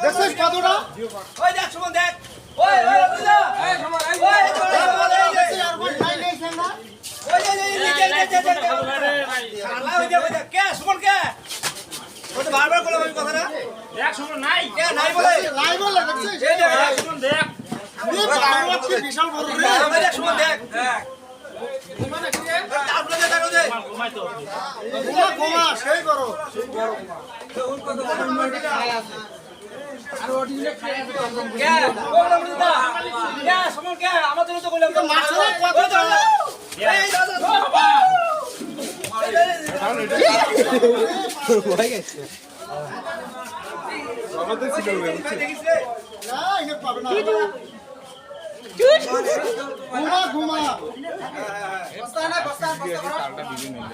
দেখছিস কতটা? ওই দেখ সুমন দেখ। ওই কে সুমন কে? বারবার বলে কথাটা দেখ সুমন নাই কে নাই বলে দেখছিস? সুমন দেখ বিশাল বড় দেখ সুমন দেখ সেই করো আমাদের তো বললাম ঘুমা ঘুমা